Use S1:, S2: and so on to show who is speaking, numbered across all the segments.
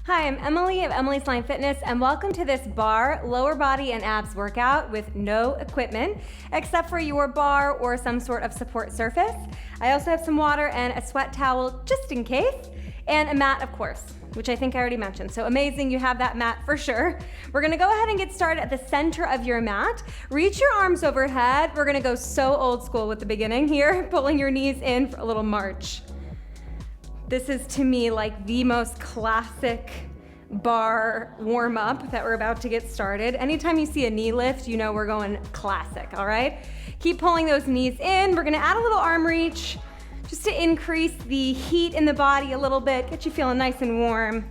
S1: Hi, I'm Emily of Emily's Line Fitness, and welcome to this bar, lower body and abs workout with no equipment, except for your bar or some sort of support surface. I also have some water and a sweat towel just in case, and a mat, of course, which I think I already mentioned. So amazing, you have that mat for sure. We're gonna go ahead and get started at the center of your mat. Reach your arms overhead. We're gonna go so old school with the beginning here, pulling your knees in for a little march. This is, to me, like the most classic bar warm-up that we're about to get started. Anytime you see a knee lift, you know we're going classic, all right? Keep pulling those knees in. We're gonna add a little arm reach just to increase the heat in the body a little bit, get you feeling nice and warm.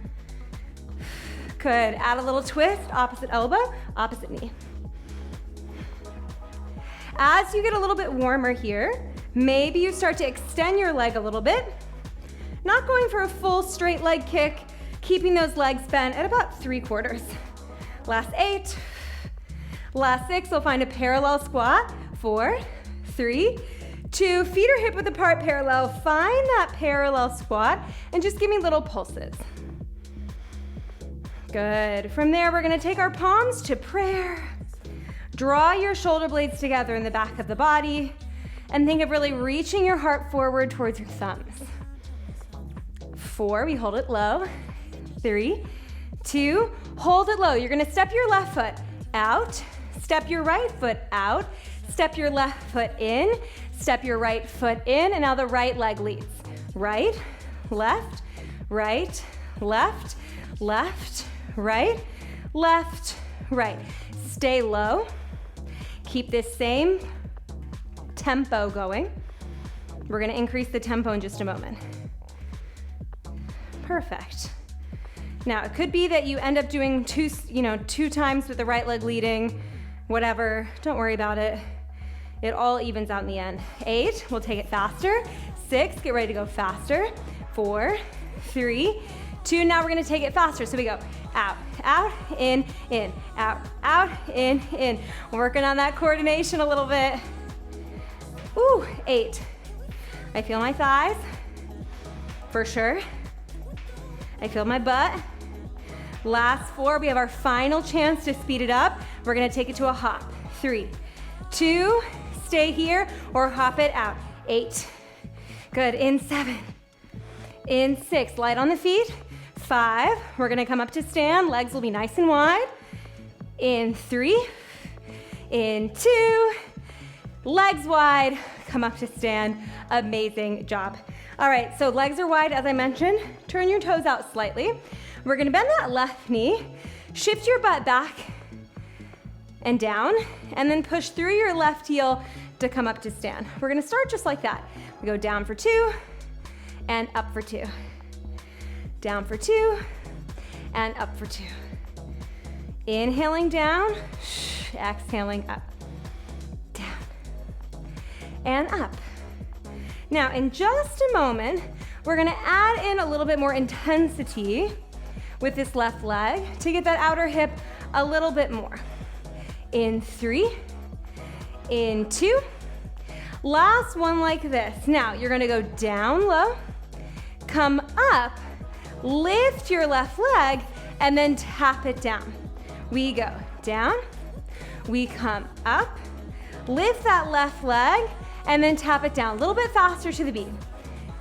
S1: Good, add a little twist, opposite elbow, opposite knee. As you get a little bit warmer here, maybe you start to extend your leg a little bit. Not going for a full straight leg kick, keeping those legs bent at about 3/4. Last 8. Last 6, we'll find a parallel squat. 4, 3, 2, feet are hip width apart parallel. Find that parallel squat and just give me little pulses. Good. From there, we're gonna take our palms to prayer. Draw your shoulder blades together in the back of the body and think of really reaching your heart forward towards your thumbs. 4, we hold it low. 3, 2, hold it low. You're gonna step your left foot out, step your right foot out, step your left foot in, step your right foot in, and now the right leg leads. Right, left, right, left, left, right, left, right. Stay low. Keep this same tempo going. We're gonna increase the tempo in just a moment. Perfect. Now, it could be that you end up doing two times with the right leg leading, whatever, don't worry about it. It all evens out in the end. 8, we'll take it faster. 6, get ready to go faster. 4, 3, 2, now we're gonna take it faster. So we go out, out, in, out, out, in. Working on that coordination a little bit. Ooh, 8. I feel my thighs, for sure. I feel my butt. Last 4, we have our final chance to speed it up. We're gonna take it to a hop. 3, 2, stay here, or hop it out. 8, good, in 7, in 6, light on the feet. 5, we're gonna come up to stand, legs will be nice and wide. In 3, in 2, legs wide, come up to stand, amazing job. All right, so legs are wide, as I mentioned. Turn your toes out slightly. We're gonna bend that left knee, shift your butt back and down, and then push through your left heel to come up to stand. We're gonna start just like that. We go down for 2, and up for 2. Down for 2, and up for 2. Inhaling down, exhaling up. Down, and up. Now, in just a moment, we're gonna add in a little bit more intensity with this left leg to get that outer hip a little bit more. In 3, in 2, last one like this. Now, you're gonna go down low, come up, lift your left leg, and then tap it down. We go down, we come up, lift that left leg, and then tap it down. A little bit faster to the beat.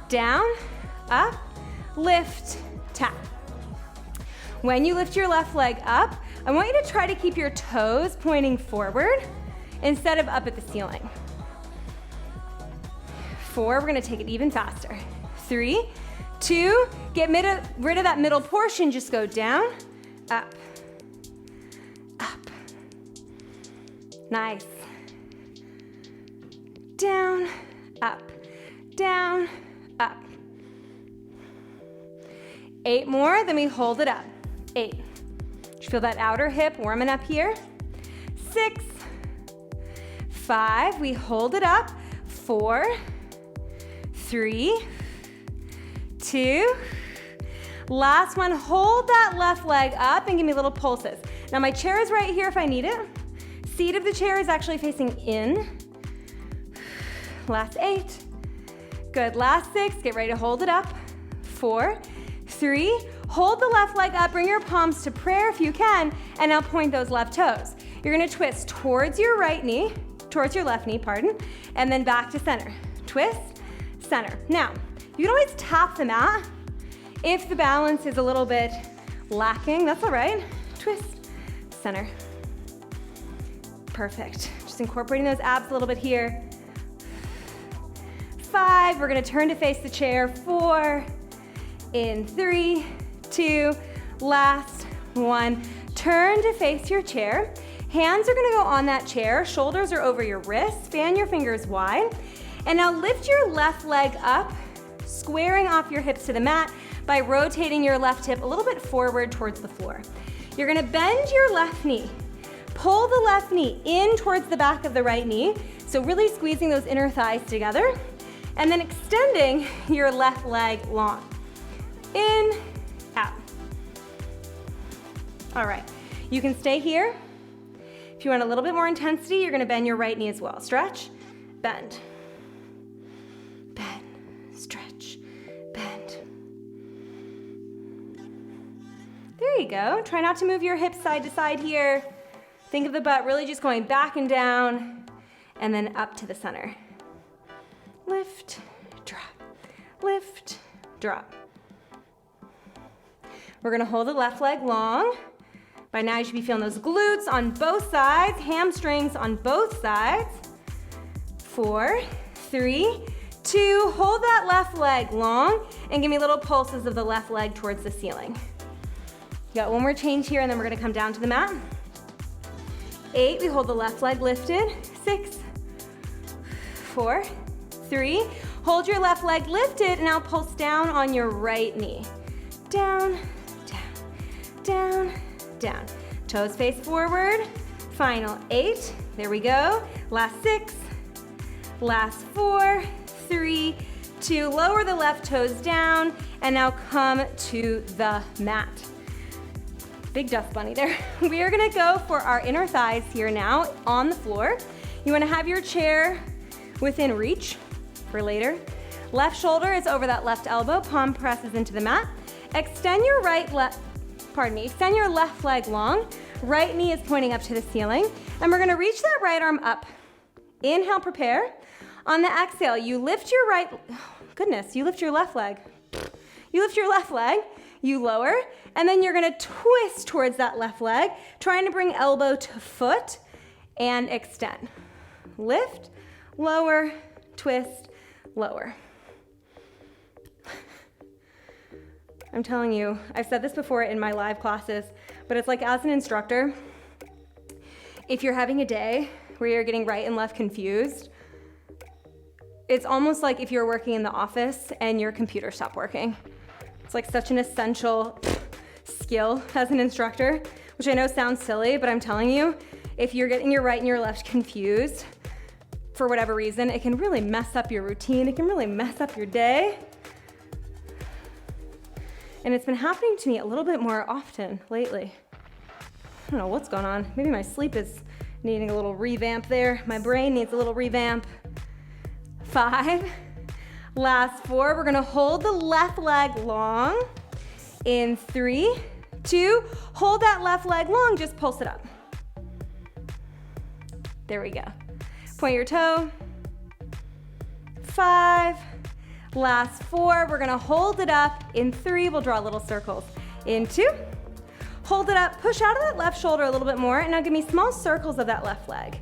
S1: Down, up, lift, tap. When you lift your left leg up, I want you to try to keep your toes pointing forward instead of up at the ceiling. 4, we're gonna take it even faster. 3, 2, get rid of that middle portion, just go down, up, up. Nice. Down, up, down, up. 8 more, then we hold it up. 8. You feel that outer hip warming up here. 6, 5, we hold it up. 4, 3, 2. Last one, hold that left leg up and give me little pulses. Now my chair is right here if I need it. Seat of the chair is actually facing in. Last 8. Good, last 6, get ready to hold it up. 4, 3, hold the left leg up, bring your palms to prayer if you can, and now point those left toes. You're gonna twist towards your right knee, towards your left knee, pardon, and then back to center. Twist, center. Now, you can always tap the mat if the balance is a little bit lacking, that's all right. Twist, center. Perfect. Just incorporating those abs a little bit here. 5, we're gonna turn to face the chair. 4, in 3, 2, last 1. Turn to face your chair. Hands are gonna go on that chair, shoulders are over your wrists, fan your fingers wide. And now lift your left leg up, squaring off your hips to the mat by rotating your left hip a little bit forward towards the floor. You're gonna bend your left knee. Pull the left knee in towards the back of the right knee, so really squeezing those inner thighs together, and then extending your left leg long. In, out. All right, you can stay here. If you want a little bit more intensity, you're gonna bend your right knee as well. Stretch, bend. Bend, stretch, bend. There you go. Try not to move your hips side to side here. Think of the butt really just going back and down, and then up to the center. Lift, drop, lift, drop. We're gonna hold the left leg long. By now you should be feeling those glutes on both sides, hamstrings on both sides. 4, 3, 2, hold that left leg long, and give me little pulses of the left leg towards the ceiling. You got one more change here, and then we're gonna come down to the mat. 8, we hold the left leg lifted. 6, 4, 3, hold your left leg lifted, and now pulse down on your right knee. Down, down, down, down. Toes face forward. Final 8, there we go. Last 6, last 4, 3, 2, lower the left toes down, and now come to the mat. Big dust bunny there. We are gonna go for our inner thighs here now on the floor. You wanna have your chair within reach for later. Left shoulder is over that left elbow, palm presses into the mat. Extend your extend your left leg long. Right knee is pointing up to the ceiling. And we're gonna reach that right arm up. Inhale, prepare. On the exhale, you lift your you lift your left leg. You lift your left leg, you lower, and then you're gonna twist towards that left leg, trying to bring elbow to foot and extend. Lift, lower, twist, lower. I'm telling you, I've said this before in my live classes, but it's like as an instructor, if you're having a day where you're getting right and left confused, it's almost like if you're working in the office and your computer stopped working. It's like such an essential skill as an instructor, which I know sounds silly, but I'm telling you, if you're getting your right and your left confused for whatever reason, it can really mess up your routine. It can really mess up your day. And it's been happening to me a little bit more often lately. I don't know what's going on. Maybe my sleep is needing a little revamp there. My brain needs a little revamp. 5, last 4. We're gonna hold the left leg long. In 3, 2, hold that left leg long, just pulse it up. There we go. Point your toe. 5, last 4, we're gonna hold it up. In 3, we'll draw little circles. In 2, hold it up, push out of that left shoulder a little bit more, and now give me small circles of that left leg.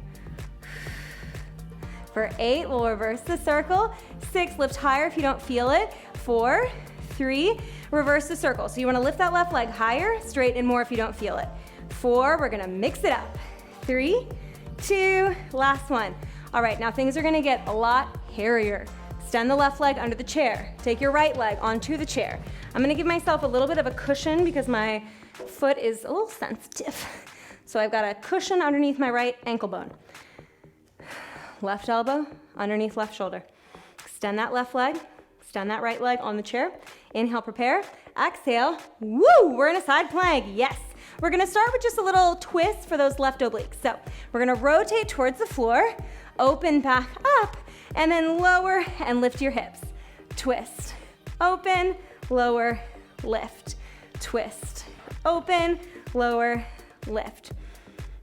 S1: For 8, we'll reverse the circle. 6, lift higher if you don't feel it. 4, 3, reverse the circle. So you wanna lift that left leg higher, straighten more if you don't feel it. 4, we're gonna mix it up. 3, 2, last one. All right, now things are gonna get a lot hairier. Extend the left leg under the chair. Take your right leg onto the chair. I'm gonna give myself a little bit of a cushion because my foot is a little sensitive. So I've got a cushion underneath my right ankle bone. Left elbow underneath left shoulder. Extend that left leg, extend that right leg on the chair. Inhale, prepare. Exhale, woo, we're in a side plank, yes. We're gonna start with just a little twist for those left obliques. So we're gonna rotate towards the floor, open back up, and then lower and lift your hips. Twist, open, lower, lift, twist, open, lower, lift.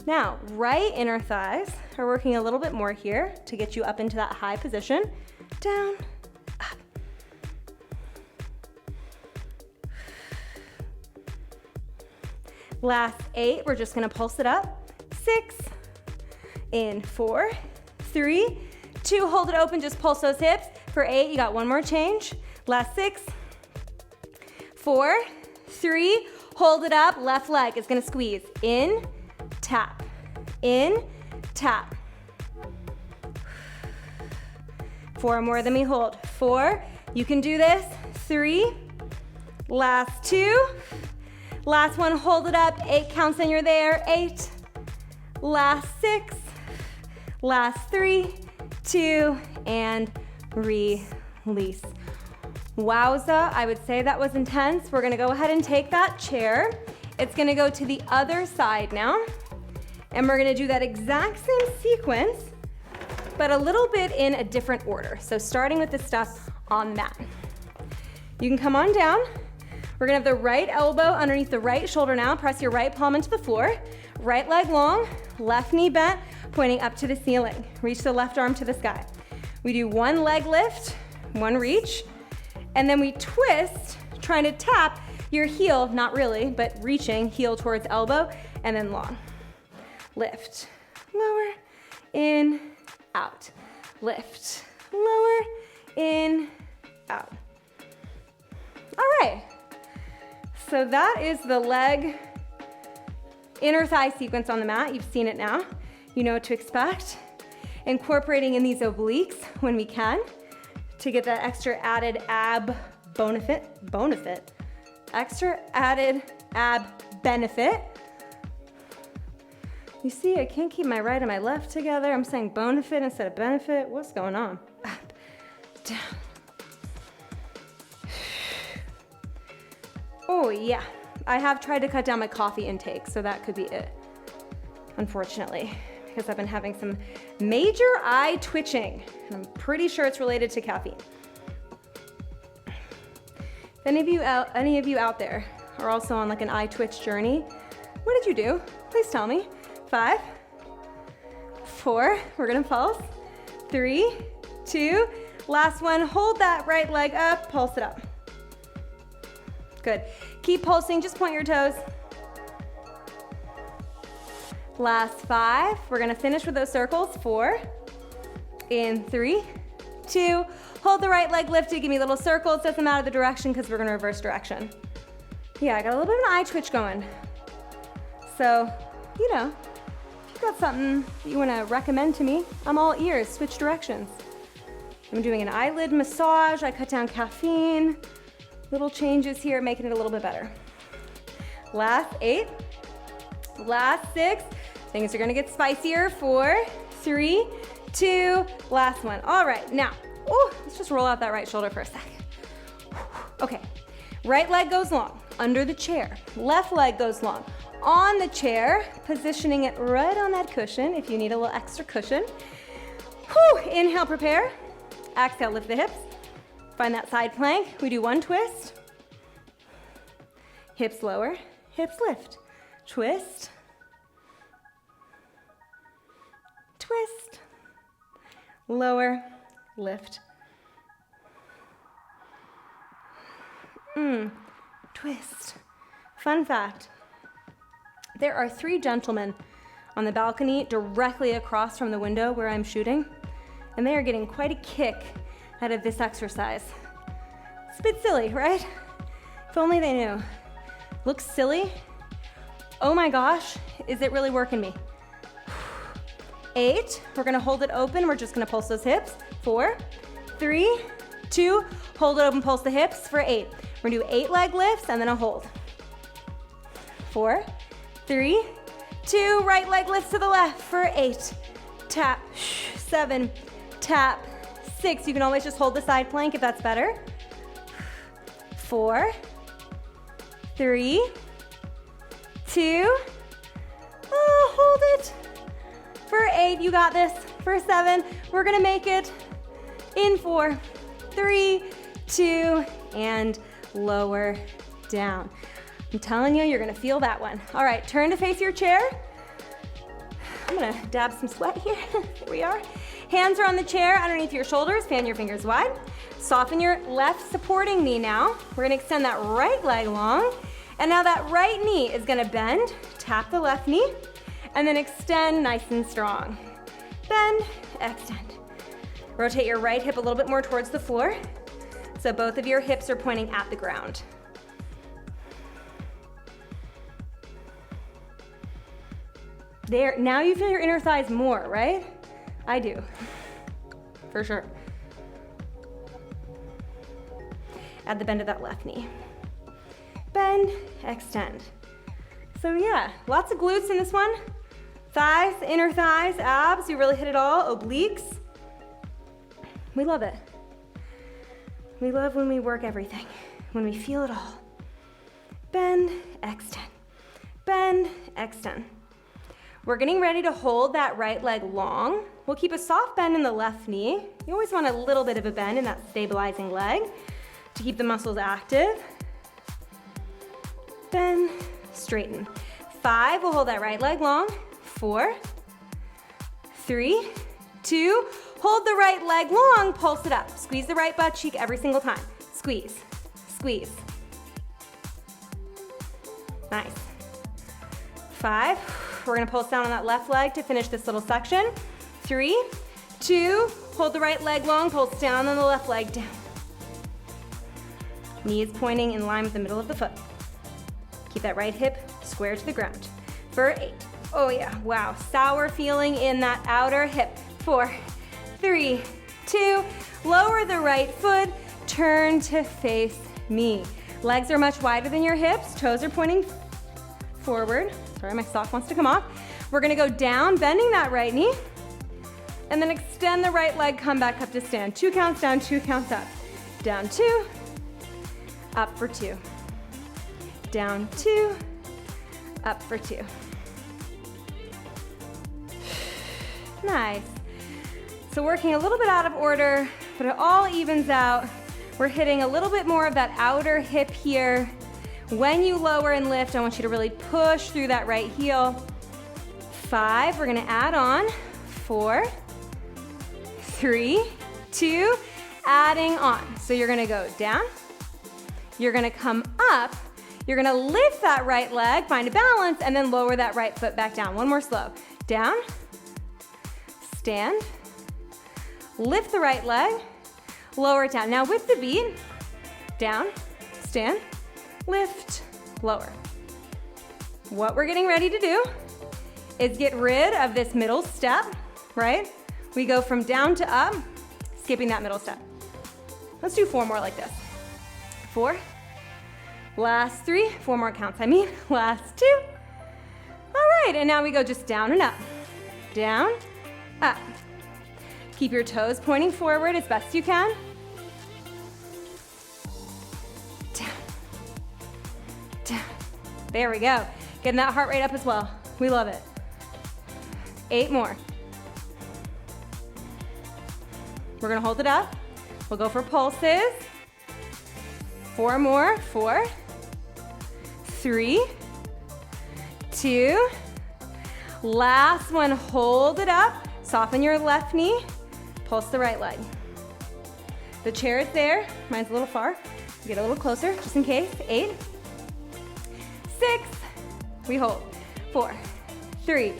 S1: Now, right inner thighs are working a little bit more here to get you up into that high position. Down, up. Last 8, we're just gonna pulse it up. 6, in 4, 3, 2, hold it open, just pulse those hips. For 8, you got one more change. Last 6, 4, 3, hold it up, left leg is gonna squeeze. In, tap, in, tap. 4 more than we hold. 4, you can do this. 3, last 2, last one, hold it up. 8 counts and you're there. 8, last 6, last 3, 2, and release. Wowza, I would say that was intense. We're gonna go ahead and take that chair. It's gonna go to the other side now, and we're gonna do that exact same sequence, but a little bit in a different order. So starting with the stuff on the mat. You can come on down. We're gonna have the right elbow underneath the right shoulder now. Press your right palm into the floor. Right leg long, left knee bent, pointing up to the ceiling. Reach the left arm to the sky. We do one leg lift, one reach, and then we twist, trying to tap your heel, not really, but reaching heel towards elbow, and then long. Lift, lower, in, out. Lift, lower, in, out. All right, so that is the leg inner thigh sequence on the mat. You've seen it now. You know what to expect. Incorporating in these obliques when we can to get that extra added ab benefit. Extra added ab benefit. You see, I can't keep my right and my left together. I'm saying bonefit instead of benefit. What's going on? Up, down. Oh yeah, I have tried to cut down my coffee intake, so that could be it, unfortunately, because I've been having some major eye twitching, and I'm pretty sure it's related to caffeine. If any of you out there are also on like an eye twitch journey, what did you do? Please tell me. 5, 4, we're gonna pulse. 3, 2, last one, hold that right leg up, pulse it up. Good, keep pulsing, just point your toes. Last 5, we're gonna finish with those circles. 4, in 3, 2, hold the right leg lifted, give me little circles, set them out of the direction because we're gonna reverse direction. Yeah, I got a little bit of an eye twitch going. So, you know, if you've got something that you wanna recommend to me, I'm all ears, switch directions. I'm doing an eyelid massage, I cut down caffeine, little changes here, making it a little bit better. Last 8, last 6, things are gonna get spicier. 4, 3, 2, last one. All right, now, let's just roll out that right shoulder for a second. Okay, right leg goes long, under the chair. Left leg goes long, on the chair, positioning it right on that cushion if you need a little extra cushion. Inhale, prepare. Exhale, lift the hips. Find that side plank. We do one twist. Hips lower, hips lift. Twist. Twist. Lower, lift. Twist. Fun fact, there are 3 gentlemen on the balcony directly across from the window where I'm shooting, and they are getting quite a kick out of this exercise. It's a bit silly, right? If only they knew. Looks silly. Oh my gosh, is it really working me? 8, we're gonna hold it open. We're just gonna pulse those hips. 4, 3, 2, hold it open, pulse the hips for 8. We're gonna do 8 leg lifts and then a hold. 4, 3, 2, right leg lifts to the left for 8. Tap, 7, tap, 6. You can always just hold the side plank if that's better. 4, 3, 2, hold it. For 8, you got this. For 7, we're gonna make it in 4, 3, 2, and lower down. I'm telling you, you're gonna feel that one. All right, turn to face your chair. I'm gonna dab some sweat here. Here we are. Hands are on the chair underneath your shoulders. Fan your fingers wide. Soften your left supporting knee now. We're gonna extend that right leg long. And now that right knee is gonna bend. Tap the left knee. And then extend nice and strong. Bend, extend. Rotate your right hip a little bit more towards the floor. So both of your hips are pointing at the ground. There, now you feel your inner thighs more, right? I do, for sure. Add the bend of that left knee. Bend, extend. So yeah, lots of glutes in this one. Thighs, inner thighs, abs, you really hit it all. Obliques. We love it. We love when we work everything, when we feel it all. Bend, extend. Bend, extend. We're getting ready to hold that right leg long. We'll keep a soft bend in the left knee. You always want a little bit of a bend in that stabilizing leg to keep the muscles active. Bend, straighten. 5, we'll hold that right leg long. 4, 3, 2, hold the right leg long, pulse it up. Squeeze the right butt cheek every single time. Squeeze, squeeze. Nice. 5, we're gonna pulse down on that left leg to finish this little section. 3, 2, hold the right leg long, pulse down on the left leg down. Knees pointing in line with the middle of the foot. Keep that right hip square to the ground. For 8, oh yeah, wow, sour feeling in that outer hip. 4, 3, 2, lower the right foot, turn to face me. Legs are much wider than your hips, toes are pointing forward. Sorry, my sock wants to come off. We're gonna go down, bending that right knee, and then extend the right leg, come back up to stand. 2 counts down, 2 counts up. Down 2, up for 2. Down 2, up for 2. Nice. So working a little bit out of order, but it all evens out. We're hitting a little bit more of that outer hip here. When you lower and lift, I want you to really push through that right heel. 5, we're gonna add on. 4, 3, 2, adding on. So you're gonna go down, you're gonna come up, you're gonna lift that right leg, find a balance, and then lower that right foot back down. One more slow. Down, stand, lift the right leg, lower it down. Now with the beat, down, stand, lift, lower. What we're getting ready to do is get rid of this middle step, right? We go from down to up, skipping that middle step. Let's do 4 more like this. 4, last 3, 4 more counts, last 2. All right, and now we go just down and up. Down, up. Keep your toes pointing forward as best you can. Down. There we go. Getting that heart rate up as well. We love it. 8 more. We're gonna hold it up. We'll go for pulses. 4 more. 4, 3, 2. Last one, hold it up. Soften your left knee. Pulse the right leg. The chair is there. Mine's a little far. Get a little closer, just in case. 8, 6, we hold. 4, 3,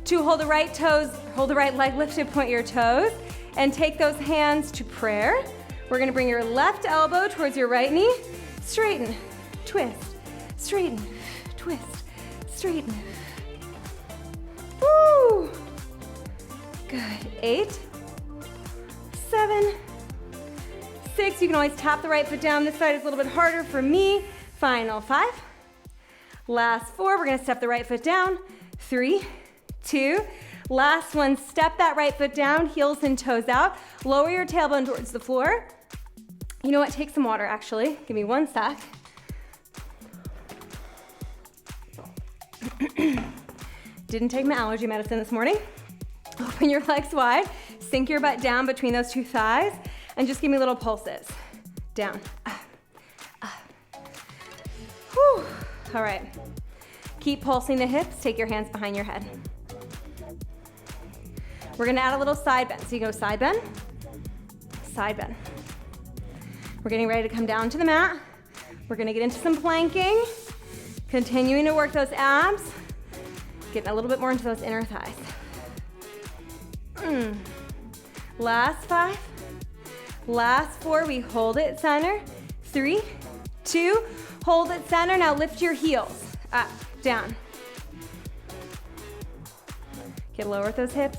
S1: 2, hold the right toes, hold the right leg lifted, point your toes, and take those hands to prayer. We're gonna bring your left elbow towards your right knee, straighten, twist, straighten, twist, straighten. Woo! Good. 8, 7, 6. You can always tap the right foot down. This side is a little bit harder for me. Final 5. Last 4. We're gonna step the right foot down. 3, 2. Last one, step that right foot down, heels and toes out. Lower your tailbone towards the floor. You know what? Take some water, actually. Give me 1 sec. Didn't take my allergy medicine this morning. Open your legs wide, sink your butt down between those 2 thighs, and just give me little pulses. Down, up, up. All right. Keep pulsing the hips. Take your hands behind your head. We're gonna add a little side bend. So you go side bend, side bend. We're getting ready to come down to the mat. We're gonna get into some planking, continuing to work those abs, getting a little bit more into those inner thighs. Last 5, last 4, we hold it center. 3, 2, hold it center. Now lift your heels, up, down. Get lower with those hips.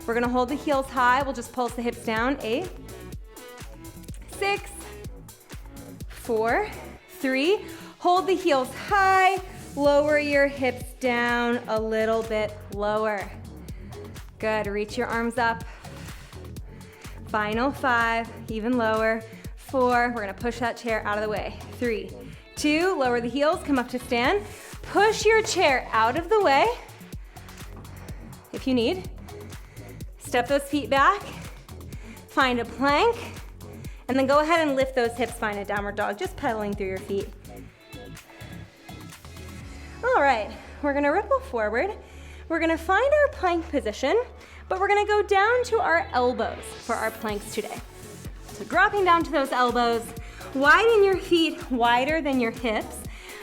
S1: We're gonna hold the heels high. We'll just pulse the hips down. 8, 6, 4, 3. Hold the heels high. Lower your hips down a little bit lower. Good, reach your arms up. Final 5, even lower. 4, we're gonna push that chair out of the way. 3, 2, lower the heels, come up to stand. Push your chair out of the way if you need. Step those feet back, find a plank, and then go ahead and lift those hips, find a downward dog, just pedaling through your feet. All right, we're gonna ripple forward. We're gonna find our plank position, but we're gonna go down to our elbows for our planks today. So dropping down to those elbows, widen your feet wider than your hips.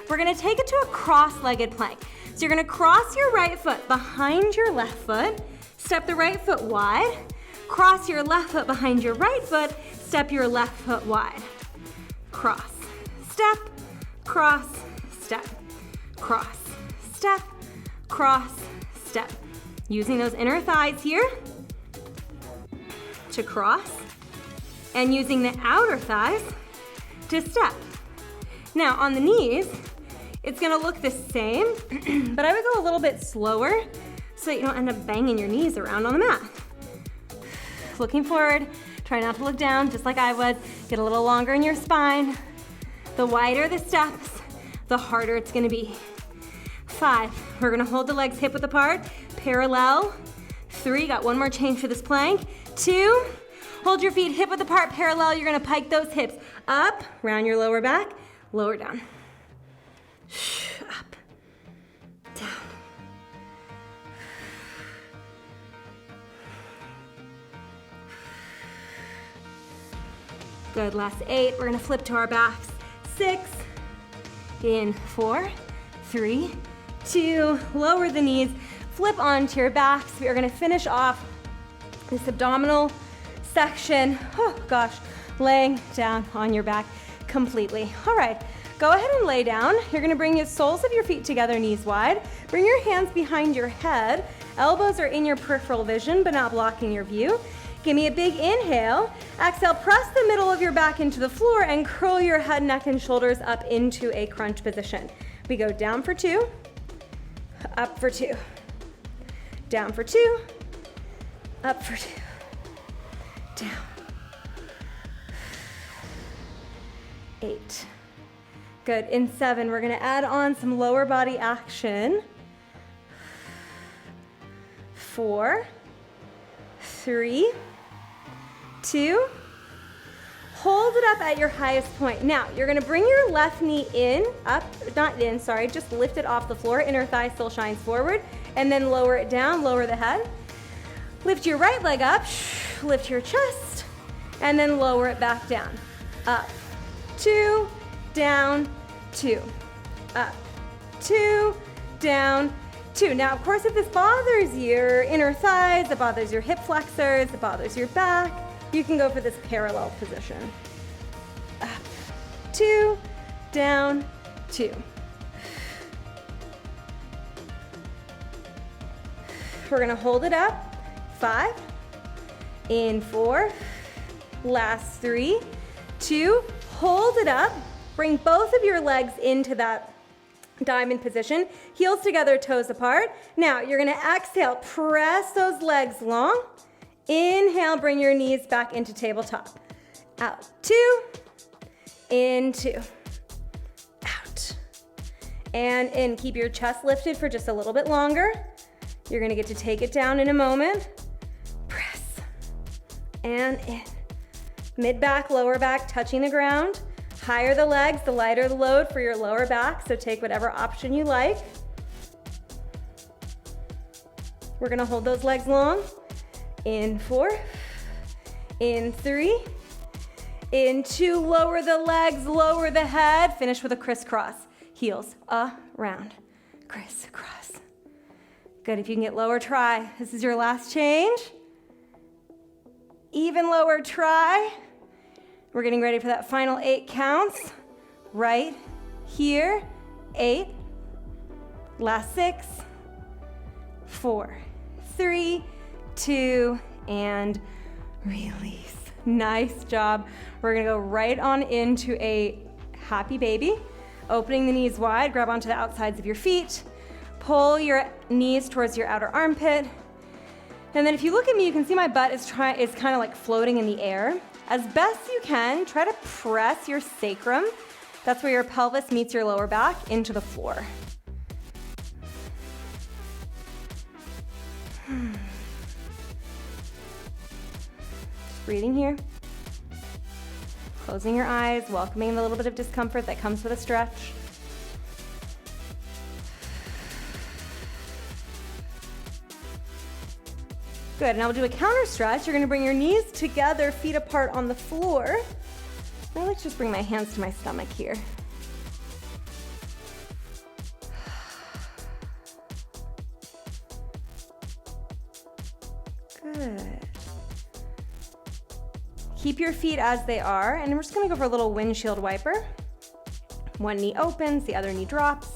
S1: We're gonna take it to a cross-legged plank. So you're gonna cross your right foot behind your left foot, step the right foot wide, cross your left foot behind your right foot, step your left foot wide. Cross, step, cross, step, cross, step, cross, step. Using those inner thighs here to cross, and using the outer thighs to step. Now on the knees, it's gonna look the same, but I would go a little bit slower so that you don't end up banging your knees around on the mat. Looking forward, try not to look down, just like I was. Get a little longer in your spine. The wider the steps, the harder it's gonna be. 5, we're gonna hold the legs hip width apart, parallel. 3, got one more change for this plank. 2, hold your feet hip width apart, parallel. You're gonna pike those hips up, round your lower back, lower down. Up, down. Good, last 8. We're gonna flip to our backs. 6, in 4, 3, 2, lower the knees, flip onto your backs. We are gonna finish off this abdominal section, oh gosh, laying down on your back completely. All right, go ahead and lay down. You're gonna bring the soles of your feet together, knees wide. Bring your hands behind your head. Elbows are in your peripheral vision, but not blocking your view. Give me a big inhale. Exhale, press the middle of your back into the floor and curl your head, neck, and shoulders up into a crunch position. We go down for 2, up for 2, down for 2, up for 2, down. 8. Good, in 7, we're gonna add on some lower body action. 4, 3, 2, hold it up at your highest point. Now, you're gonna bring your left knee in, up, not in, sorry, just lift it off the floor, inner thigh still shines forward, and then lower it down, lower the head. Lift your right leg up, lift your chest, and then lower it back down. Up, 2, down, 2, up, 2, down, 2. Now, of course, if this bothers your inner thighs, it bothers your hip flexors, it bothers your back, you can go for this parallel position. Up, 2, down, 2. We're gonna hold it up. 5, in 4, last 3, 2, hold it up. Bring both of your legs into that diamond position, heels together, toes apart. Now you're gonna exhale, press those legs long. Inhale, bring your knees back into tabletop. Out, 2, in 2, out, and in. Keep your chest lifted for just a little bit longer. You're gonna get to take it down in a moment. Press, and in. Mid back, lower back, touching the ground. Higher the legs, the lighter the load for your lower back, so take whatever option you like. We're gonna hold those legs long. In 4, in 3, in 2, lower the legs, lower the head, finish with a crisscross. Heels around, crisscross. Good, if you can get lower, try. This is your last change. Even lower, try. We're getting ready for that final 8 counts. Right here, 8, last 6, 4, 3, 2, and release. Nice job. We're gonna go right on into a happy baby. Opening the knees wide, grab onto the outsides of your feet. Pull your knees towards your outer armpit. And then if you look at me, you can see my butt is kind of like floating in the air. As best you can, try to press your sacrum. That's where your pelvis meets your lower back into the floor. Just breathing here. Closing your eyes, welcoming the little bit of discomfort that comes with a stretch. Good, now we'll do a counter stretch. You're gonna bring your knees together, feet apart on the floor. I like to just bring my hands to my stomach here. Good. Keep your feet as they are, and we're just gonna go for a little windshield wiper. One knee opens, the other knee drops.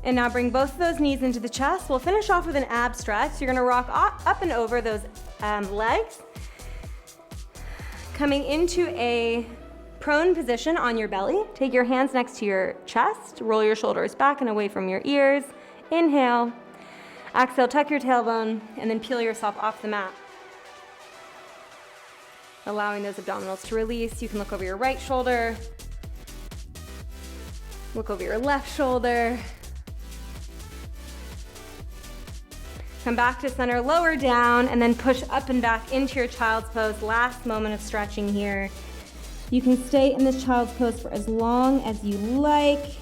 S1: And now bring both of those knees into the chest. We'll finish off with an ab stretch. You're gonna rock up and over those legs. Coming into a prone position on your belly. Take your hands next to your chest. Roll your shoulders back and away from your ears. Inhale. Exhale, tuck your tailbone, and then peel yourself off the mat. Allowing those abdominals to release. You can look over your right shoulder. Look over your left shoulder. Come back to center, lower down, and then push up and back into your child's pose. Last moment of stretching here. You can stay in this child's pose for as long as you like.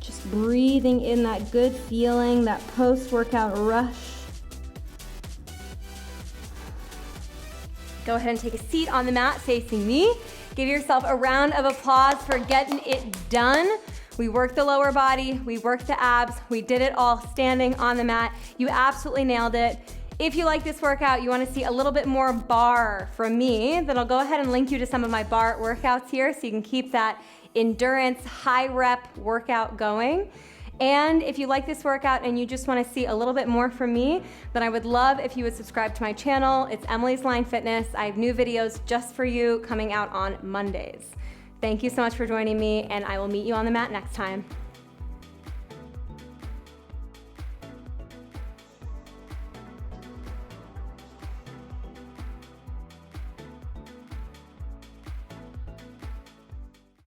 S1: Just breathing in that good feeling, that post-workout rush. Go ahead and take a seat on the mat facing me. Give yourself a round of applause for getting it done. We worked the lower body, we worked the abs, we did it all standing on the mat. You absolutely nailed it. If you like this workout, you wanna see a little bit more bar from me, then I'll go ahead and link you to some of my bar workouts here so you can keep that endurance, high rep workout going. And if you like this workout and you just wanna see a little bit more from me, then I would love if you would subscribe to my channel. It's Emily's Line Fitness. I have new videos just for you coming out on Mondays. Thank you so much for joining me, and I will meet you on the mat next time.